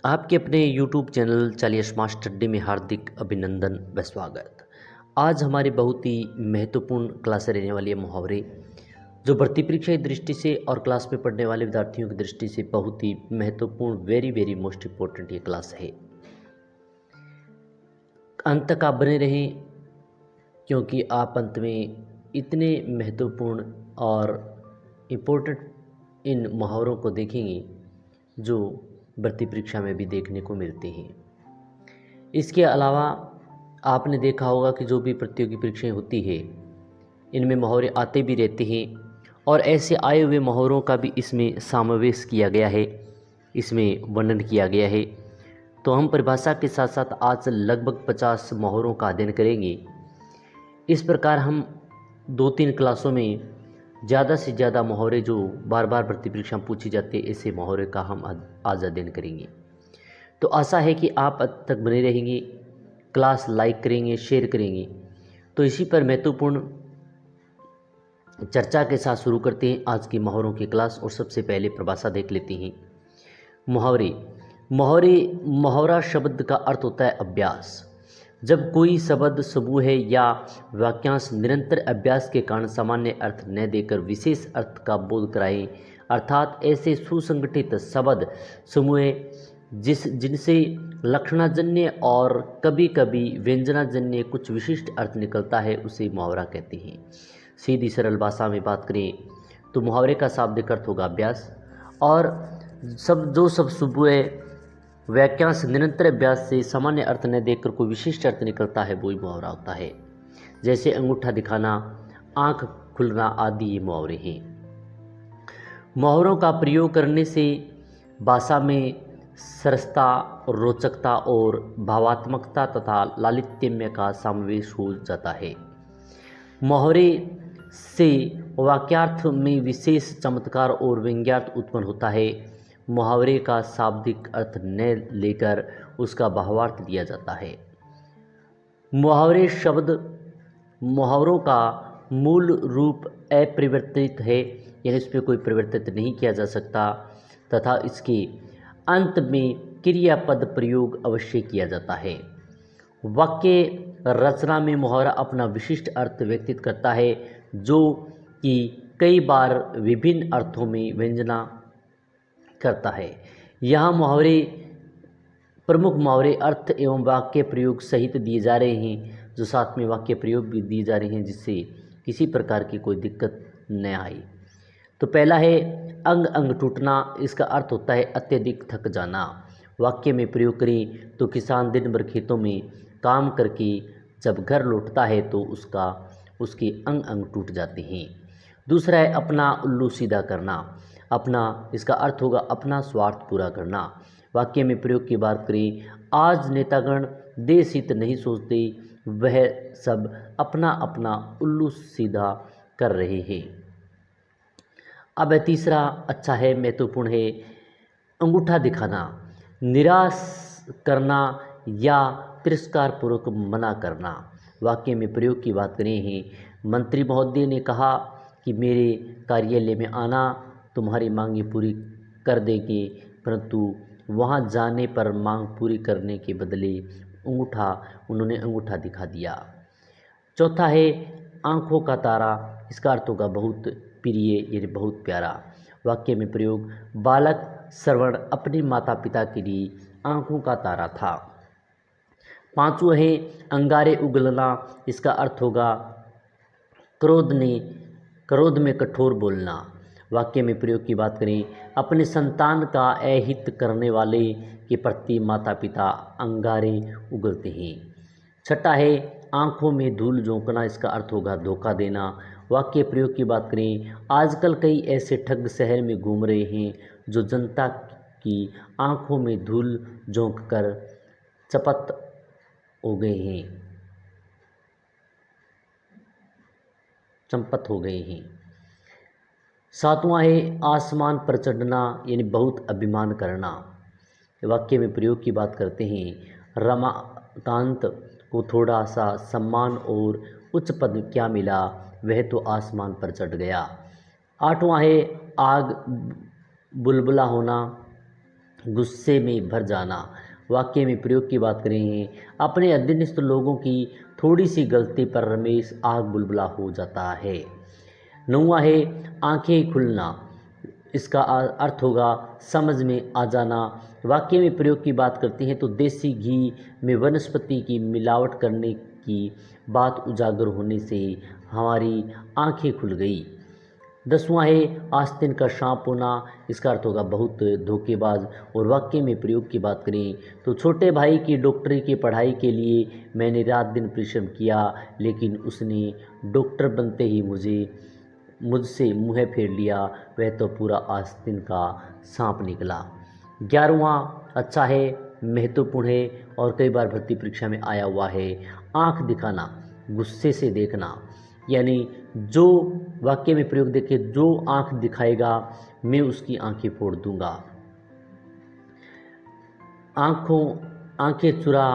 आपके अपने YouTube channel चालिया smart study में हार्दिक अभिनंदन व स्वागत। आज हमारी बहुत ही महत्वपूर्ण क्लास रहने वाली है मुहावरे, जो भर्ती परीक्षा की दृष्टि से और क्लास में पढ़ने वाले विद्यार्थियों की दृष्टि से बहुत ही महत्वपूर्ण, वेरी वेरी मोस्ट इम्पोर्टेंट ये क्लास है। अंत तक आप बने रहें, क्योंकि आप अंत में इतने महत्वपूर्ण और इम्पोर्टेंट इन मुहावरों को देखेंगे जो भर्ती परीक्षा में भी देखने को मिलते हैं। इसके अलावा आपने देखा होगा कि जो भी प्रतियोगी परीक्षाएं होती है, इनमें मुहावरे आते भी रहते हैं और ऐसे आए हुए मुहावरों का भी इसमें समावेश किया गया है, इसमें वर्णन किया गया है। तो हम परिभाषा के साथ साथ आज लगभग 50 मुहावरों का अध्ययन करेंगे। इस प्रकार हम 2-3 क्लासों में ज़्यादा से ज़्यादा मुहावरे जो बार बार भर्ती परीक्षा में पूछी जाते हैं, ऐसे मुहावरे का हम आज अध्ययन करेंगे। तो आशा है कि आप अब तक बने रहेंगे, क्लास लाइक करेंगे, शेयर करेंगे। तो इसी पर महत्वपूर्ण चर्चा के साथ शुरू करते हैं आज की मुहावरों की क्लास। और सबसे पहले परिभाषा देख लेते हैं। मुहावरे मुहावरा शब्द का अर्थ होता है अभ्यास। जब कोई शब्द समूह है या वाक्यांश निरंतर अभ्यास के कारण सामान्य अर्थ न देकर विशेष अर्थ का बोध कराए, अर्थात ऐसे सुसंगठित शब्द समूह जिनसे लक्षणाजन्य और कभी कभी व्यंजनाजन्य कुछ विशिष्ट अर्थ निकलता है, उसे मुहावरा कहते हैं। सीधी सरल भाषा में बात करें तो मुहावरे का शाब्दिक अर्थ होगा अभ्यास, और सब समूह वाक्यांश निरंतर अभ्यास से सामान्य अर्थ न देखकर कोई विशिष्ट अर्थ निकलता है, वही मुहावरा होता है। जैसे अंगूठा दिखाना, आंख खुलना आदि ये मुहावरे हैं। मुहावरों का प्रयोग करने से भाषा में सरसता, रोचकता और भावात्मकता तथा लालित्यमय का समावेश हो जाता है। मुहावरे से वाक्यार्थ में विशेष चमत्कार और व्यंग्यार्थ उत्पन्न होता है। मुहावरे का शाब्दिक अर्थ न लेकर उसका भावार्थ दिया जाता है। मुहावरे शब्द मुहावरों का मूल रूप अपरिवर्तित है, यानी इसमें कोई परिवर्तित नहीं किया जा सकता, तथा इसके अंत में क्रियापद प्रयोग अवश्य किया जाता है। वाक्य रचना में मुहावरा अपना विशिष्ट अर्थ व्यक्तित करता है, जो कि कई बार विभिन्न अर्थों में व्यंजना करता है। यहाँ प्रमुख मुहावरे अर्थ एवं वाक्य प्रयोग सहित दिए जा रहे हैं, जो साथ में वाक्य प्रयोग भी दिए जा रहे हैं, जिससे किसी प्रकार की कोई दिक्कत न आए। तो पहला है अंग अंग टूटना। इसका अर्थ होता है अत्यधिक थक जाना। वाक्य में प्रयोग करें तो किसान दिन भर खेतों में काम करके जब घर लौटता है तो उसके अंग अंग टूट जाते हैं। दूसरा है अपना उल्लू सीधा करना। अपना, इसका अर्थ होगा अपना स्वार्थ पूरा करना। वाक्य में प्रयोग की बात करें, आज नेतागण देश हित नहीं सोचते, वह सब अपना अपना उल्लू सीधा कर रहे हैं। अब तीसरा अच्छा है, महत्वपूर्ण है, अंगूठा दिखाना। निराश करना या तिरस्कार पूर्वक मना करना। वाक्य में प्रयोग की बात करें हैं, मंत्री महोदय ने कहा कि मेरे कार्यालय में आना, तुम्हारी मांगे पूरी कर देंगे, परंतु वहां जाने पर मांग पूरी करने के बदले उन्होंने अंगूठा दिखा दिया। चौथा है आंखों का तारा। इसका अर्थ होगा बहुत प्रिय, यानी बहुत प्यारा। वाक्य में प्रयोग, बालक श्रवण अपने माता पिता के लिए आंखों का तारा था। पांचवा है अंगारे उगलना। इसका अर्थ होगा क्रोध में कठोर बोलना। वाक्य में प्रयोग की बात करें, अपने संतान का अहित करने वाले के प्रति माता पिता अंगारे उगलते हैं। छठा है आंखों में धूल झोंकना। इसका अर्थ होगा धोखा देना। वाक्य प्रयोग की बात करें, आजकल कई ऐसे ठग शहर में घूम रहे हैं जो जनता की आंखों में धूल झोंक कर चपत हो गए हैं। सातवां है आसमान पर चढ़ना, यानी बहुत अभिमान करना। वाक्य में प्रयोग की बात करते हैं, रमाकांत को थोड़ा सा सम्मान और उच्च पद क्या मिला, वह तो आसमान पर चढ़ गया। आठवां है आग बुलबुला होना। गुस्से में भर जाना। वाक्य में प्रयोग की बात करें, अपने अधीनस्थ लोगों की थोड़ी सी गलती पर रमेश आग बुलबुला हो जाता है। 9वां है आंखें खुलना। इसका अर्थ होगा समझ में आ जाना। वाक्य में प्रयोग की बात करते हैं तो देसी घी में वनस्पति की मिलावट करने की बात उजागर होने से हमारी आंखें खुल गई। 10वां है आस्तीन का सांप होना। इसका अर्थ होगा बहुत धोखेबाज। और वाक्य में प्रयोग की बात करें तो छोटे भाई की डॉक्टरी की पढ़ाई के लिए मैंने रात दिन परिश्रम किया, लेकिन उसने डॉक्टर बनते ही मुझसे मुँह फेर लिया। वह तो पूरा आस्तीन का सांप निकला। 11वां अच्छा है, महत्वपूर्ण है और कई बार भर्ती परीक्षा में आया हुआ है। आँख दिखाना, गुस्से से देखना। यानी जो वाक्य में प्रयोग देखे, जो आँख दिखाएगा मैं उसकी आंखें फोड़ दूंगा। आंखें चुरा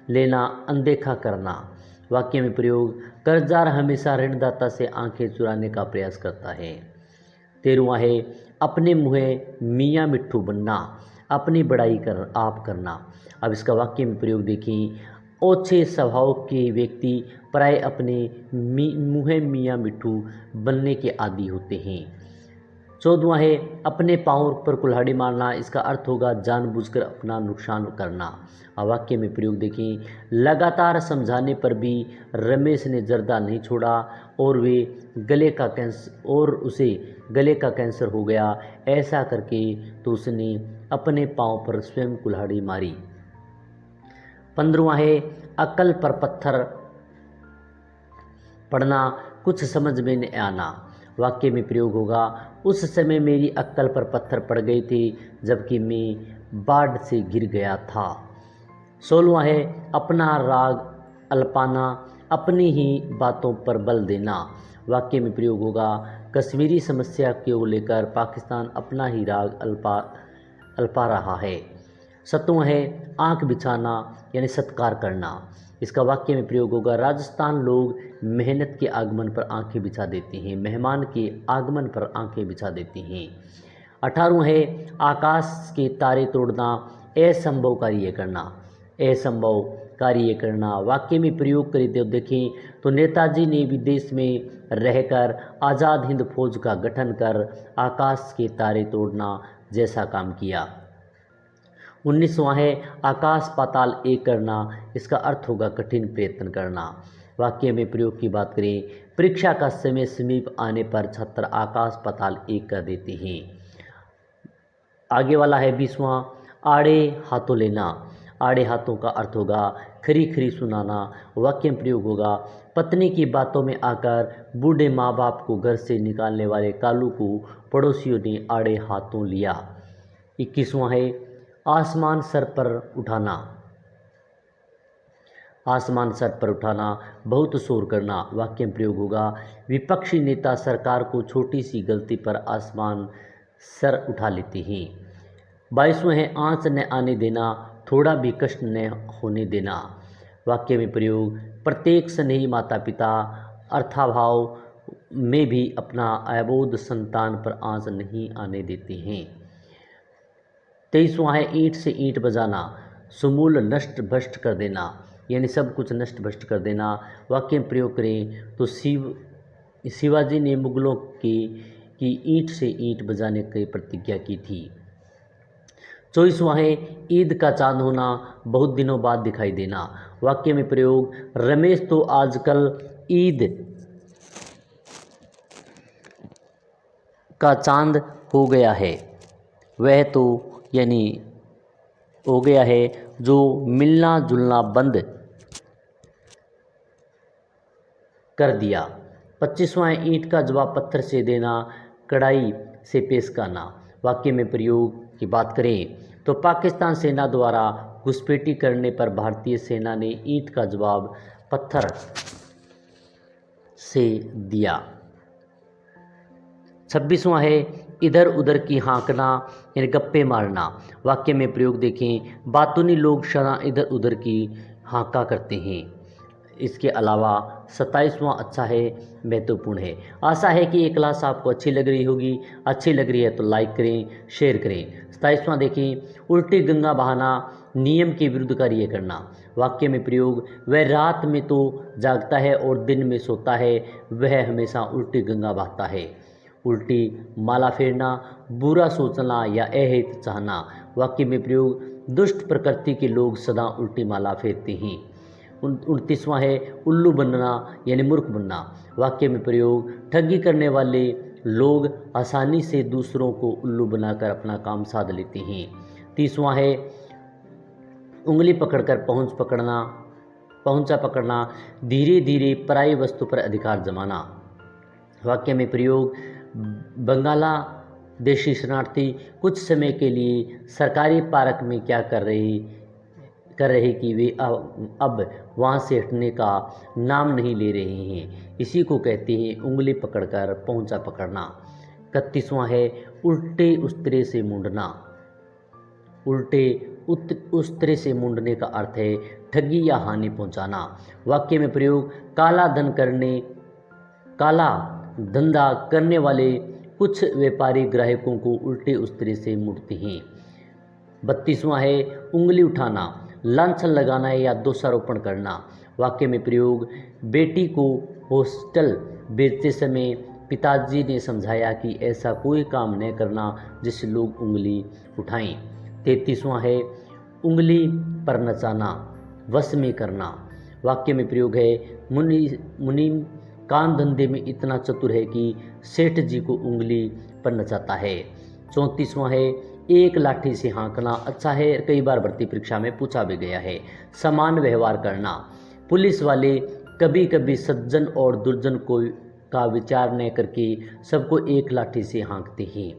लेना, अनदेखा करना। वाक्य में प्रयोग कर्जदार हमेशा ऋणदाता से आंखें चुराने का प्रयास करता है। 13वां है अपने मुँह मियाँ मिट्ठू बनना, अपनी बड़ाई कर आप करना। अब इसका वाक्य में प्रयोग देखें, ओछे स्वभाव के व्यक्ति प्राय अपने मुँह मियाँ मिट्ठू बनने के आदी होते हैं। 14वां है अपने पाँव पर कुल्हाड़ी मारना। इसका अर्थ होगा जानबूझकर अपना नुकसान करना। अब वाक्य में प्रयोग देखें, लगातार समझाने पर भी रमेश ने जर्दा नहीं छोड़ा और उसे गले का कैंसर हो गया। ऐसा करके तो उसने अपने पाँव पर स्वयं कुल्हाड़ी मारी। 15वां है अक्ल पर पत्थर पढ़ना, कुछ समझ में नहीं आना। वाक्य में प्रयोग होगा, उस समय मेरी अक्ल पर पत्थर पड़ गए थे जबकि मैं बाढ़ से गिर गया था। 16वां है अपना राग अल्पाना, अपनी ही बातों पर बल देना। वाक्य में प्रयोग होगा, कश्मीरी समस्या को लेकर पाकिस्तान अपना ही राग अल्पा रहा है। 17वां है आंख बिछाना, यानी सत्कार करना। इसका वाक्य में प्रयोग होगा, राजस्थान लोग मेहनत के आगमन पर आंखें बिछा देते हैं, मेहमान के आगमन पर आंखें बिछा देते हैं। 18वां है आकाश के तारे तोड़ना, असंभव कार्य करना, असंभव कार्य करना। वाक्य में प्रयोग करें तो देखें तो नेताजी ने विदेश में रहकर आज़ाद हिंद फौज का गठन कर आकाश के तारे तोड़ना जैसा काम किया। 19वां है आकाश पाताल एक करना। इसका अर्थ होगा कठिन प्रयत्न करना। वाक्य में प्रयोग की बात करें, परीक्षा का समय समीप आने पर छात्र आकाश पाताल एक कर देते हैं। आगे वाला है 20वां आड़े हाथों लेना। आड़े हाथों का अर्थ होगा खरी खरी सुनाना। वाक्य में प्रयोग होगा, पत्नी की बातों में आकर बूढ़े माँ बाप को घर से निकालने वाले कालू को पड़ोसियों ने आड़े हाथों लिया। 21वां है आसमान सर पर उठाना। आसमान सर पर उठाना, बहुत शोर करना। वाक्य में प्रयोग होगा, विपक्षी नेता सरकार को छोटी सी गलती पर आसमान सर उठा लेते हैं। 22वां है आँच न आने देना, थोड़ा भी कष्ट न होने देना। वाक्य में प्रयोग, प्रत्येक स्नेही माता पिता अर्थाभाव में भी अपना अबोध संतान पर आँच नहीं आने देते हैं। 23वां है ईंट से ईंट बजाना, समूल नष्ट भ्रष्ट कर देना, यानी सब कुछ नष्ट भ्रष्ट कर देना। वाक्य में प्रयोग करें तो शिवाजी ने मुगलों की ईंट से ईंट बजाने की प्रतिज्ञा की थी। 24वां है ईद का चांद होना, बहुत दिनों बाद दिखाई देना। वाक्य में प्रयोग, रमेश तो आजकल ईद का चांद हो गया है, वह तो यानी हो गया है जो मिलना जुलना बंद कर दिया। 25वां ईंट का जवाब पत्थर से देना, कड़ाई से पेश करना। वाक्य में प्रयोग की बात करें तो पाकिस्तान सेना द्वारा घुसपैठी करने पर भारतीय सेना ने ईंट का जवाब पत्थर से दिया। 26वां है इधर उधर की हाँकना, यानी गप्पे मारना। वाक्य में प्रयोग देखें, बातूनी लोग सदा इधर उधर की हाँका करते हैं। इसके अलावा 27वां अच्छा है, महत्वपूर्ण है। आशा है कि ये क्लास आपको अच्छी लग रही होगी। अच्छी लग रही है तो लाइक करें, शेयर करें। 27वां देखें, उल्टी गंगा बहाना, नियम के विरुद्ध कार्य करना। वाक्य में प्रयोग, वह रात में तो जागता है और दिन में सोता है, वह हमेशा उल्टी गंगा बहाता है। उल्टी माला फेरना, बुरा सोचना या अहित चाहना। वाक्य में प्रयोग, दुष्ट प्रकृति के लोग सदा उल्टी माला फेरते हैं। 29वां है, उल्लू बनना यानी मूर्ख बनना। वाक्य में प्रयोग, ठगी करने वाले लोग आसानी से दूसरों को उल्लू बनाकर अपना काम साध लेते हैं। 30वां है, उंगली पकड़कर पहुंचा पकड़ना, धीरे धीरे पराई वस्तु पर अधिकार जमाना। वाक्य में प्रयोग, बांग्लादेशी शरणार्थी कुछ समय के लिए सरकारी पार्क में क्या कर रहे कि वे अब वहाँ से हटने का नाम नहीं ले रहे हैं। इसी को कहते हैं उंगली पकड़कर पहुंचा पकड़ना। 31वां है, उल्टे उस्तरे से मुंडना। उल्टे उस्तरे से मुंडने का अर्थ है ठगी या हानि पहुंचाना। वाक्य में प्रयोग, काला धंधा करने वाले कुछ व्यापारी ग्राहकों को उल्टे उस्तरे से मुड़ते हैं। 32वां है, उंगली उठाना, लांछन लगाना या दोषारोपण करना। वाक्य में प्रयोग, बेटी को हॉस्टल भेजते समय पिताजी ने समझाया कि ऐसा कोई काम न करना जिससे लोग उंगली उठाएं। 33वां है, उंगली पर नचाना, वश में करना। वाक्य में प्रयोग है, मुनीम काम धंधे में इतना चतुर है कि सेठ जी को उंगली पर नचाता है। 34वां है, एक लाठी से हाँकना अच्छा है, कई बार भर्ती परीक्षा में पूछा भी गया है। समान व्यवहार करना, पुलिस वाले कभी कभी सज्जन और दुर्जन का विचार न करके सबको एक लाठी से हाँकते हैं।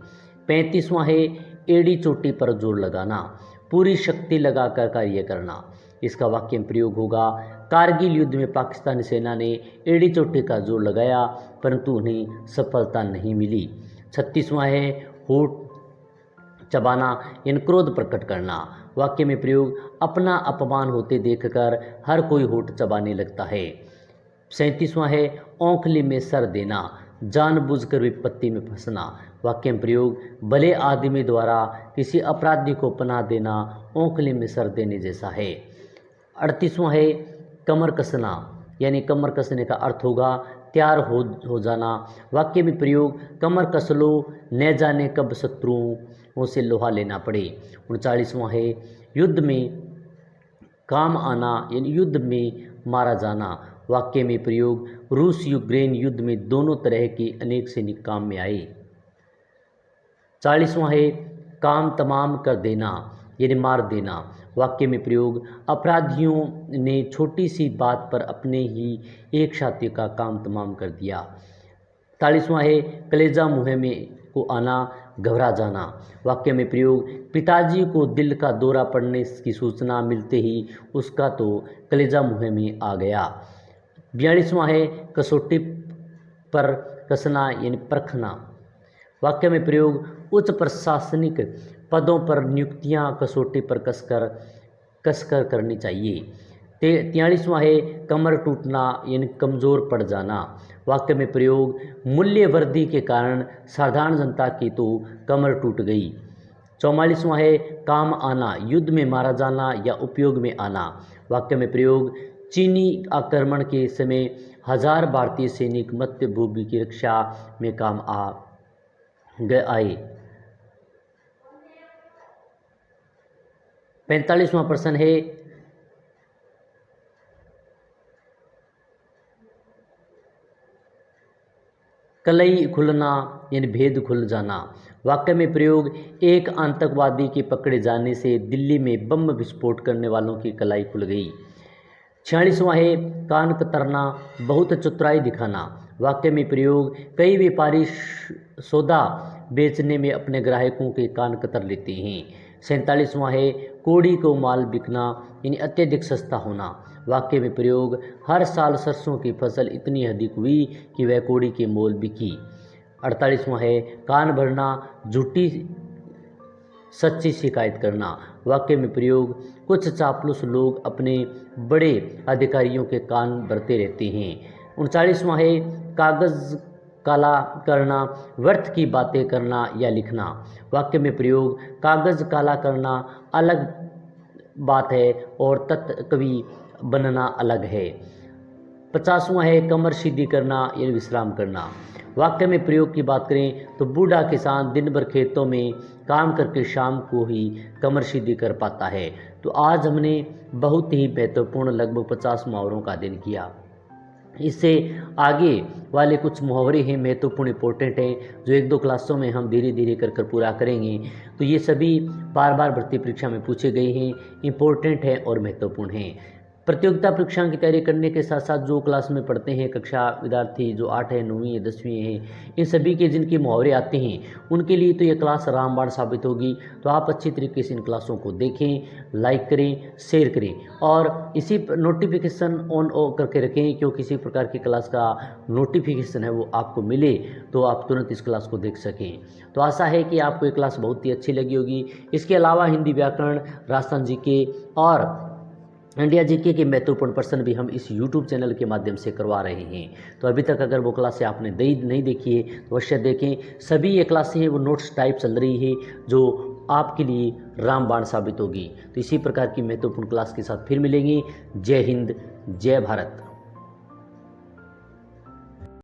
35वां है, एड़ी चोटी पर जोर लगाना, पूरी शक्ति लगाकर कार्य करना। इसका वाक्य में प्रयोग होगा, कारगिल युद्ध में पाकिस्तानी सेना ने एड़ी चोटी का जोर लगाया परंतु उन्हें सफलता नहीं मिली। 36वां है, होठ चबाना यानी क्रोध प्रकट करना। वाक्य में प्रयोग, अपना अपमान होते देखकर हर कोई होठ चबाने लगता है। 37वां है, औंखली में सर देना, जानबूझकर विपत्ति में फंसना। वाक्य में प्रयोग, भले आदमी द्वारा किसी अपराधी को पनाह देना औंखली में सर देने जैसा है। 38वां है, कमर कसना यानी कमर कसने का अर्थ होगा तैयार हो जाना। वाक्य में प्रयोग, कमर कस लो, न जाने कब शत्रुओं से लोहा लेना पड़े। 39वां है, युद्ध में काम आना यानी युद्ध में मारा जाना। वाक्य में प्रयोग, रूस यूक्रेन युद्ध में दोनों तरह के अनेक सैनिक काम में आए। 40वां है, काम तमाम कर देना यानी मार देना। वाक्य में प्रयोग, अपराधियों ने छोटी सी बात पर अपने ही एक साथी का काम तमाम कर दिया। 41वां है, कलेजा मुँह में को आना, घबरा जाना। वाक्य में प्रयोग, पिताजी को दिल का दौरा पड़ने की सूचना मिलते ही उसका तो कलेजा मुँह में आ गया। 42वां है, कसौटी पर कसना यानी परखना। वाक्य में प्रयोग, उच्च प्रशासनिक पदों पर नियुक्तियां कसौटी पर कसकर करनी चाहिए। 43वां है, कमर टूटना यानी कमज़ोर पड़ जाना। वाक्य में प्रयोग, मूल्य वृद्धि के कारण साधारण जनता की तो कमर टूट गई। 44वां है, काम आना, युद्ध में मारा जाना या उपयोग में आना। वाक्य में प्रयोग, चीनी आक्रमण के समय 1000 भारतीय सैनिक मध्य भूमि की रक्षा में काम आए। 45वां प्रश्न है, कलई खुलना यानी भेद खुल जाना। वाक्य में प्रयोग, एक आतंकवादी के पकड़े जाने से दिल्ली में बम विस्फोट करने वालों की कलाई खुल गई। 46वां है, कान कतरना, बहुत चतुराई दिखाना। वाक्य में प्रयोग, कई व्यापारी सौदा बेचने में अपने ग्राहकों के कान कतर लेते हैं। 47वां है, कोड़ी को माल बिकना यानी अत्यधिक सस्ता होना। वाक्य में प्रयोग, हर साल सरसों की फसल इतनी अधिक हुई कि वह कोड़ी के मोल बिकी। 48वां है, कान भरना, झूठी सच्ची शिकायत करना। वाक्य में प्रयोग, कुछ चापलूस लोग अपने बड़े अधिकारियों के कान भरते रहते हैं। 39वां है कागज़ काला करना, व्यर्थ की बातें करना या लिखना। वाक्य में प्रयोग, कागज़ काला करना अलग बात है और तत्कवि बनना अलग है। 50वां है कमर सीधी करना यानी विश्राम करना। वाक्य में प्रयोग की बात करें तो बूढ़ा किसान दिन भर खेतों में काम करके शाम को ही कमर सीधी कर पाता है। तो आज हमने बहुत ही महत्वपूर्ण लगभग 50 मुहावरों का अध्ययन किया। इससे आगे वाले कुछ मुहावरे हैं महत्वपूर्ण इंपॉर्टेंट हैं जो 1-2 क्लासों में हम धीरे धीरे कर पूरा करेंगे। तो ये सभी बार बार भर्ती परीक्षा में पूछे गए हैं, इंपॉर्टेंट हैं और महत्वपूर्ण हैं। प्रतियोगिता परीक्षा की तैयारी करने के साथ साथ जो क्लास में पढ़ते हैं कक्षा विद्यार्थी जो 8 है, 9वीं है, 10वीं है, इन सभी के जिनके मुहावरे आते हैं उनके लिए तो ये क्लास रामबाण साबित होगी। तो आप अच्छी तरीके से इन क्लासों को देखें, लाइक करें, शेयर करें और इसी नोटिफिकेशन ऑन करके रखें क्योंकि किसी प्रकार की क्लास का नोटिफिकेशन है वो आपको मिले तो आप तुरंत इस क्लास को देख सकें। तो आशा है कि आपको ये क्लास बहुत ही अच्छी लगी होगी। इसके अलावा हिंदी व्याकरण, राजस्थान जीके और इंडिया जीके के महत्वपूर्ण प्रश्न भी हम इस यूट्यूब चैनल के माध्यम से करवा रहे हैं। तो अभी तक अगर वो क्लासें आपने नहीं देखी है तो अवश्य देखें। सभी ये क्लासें हैं वो नोट्स टाइप चल रही है जो आपके लिए रामबाण साबित होगी। तो इसी प्रकार की महत्वपूर्ण क्लास के साथ फिर मिलेंगे। जय हिंद, जय भारत।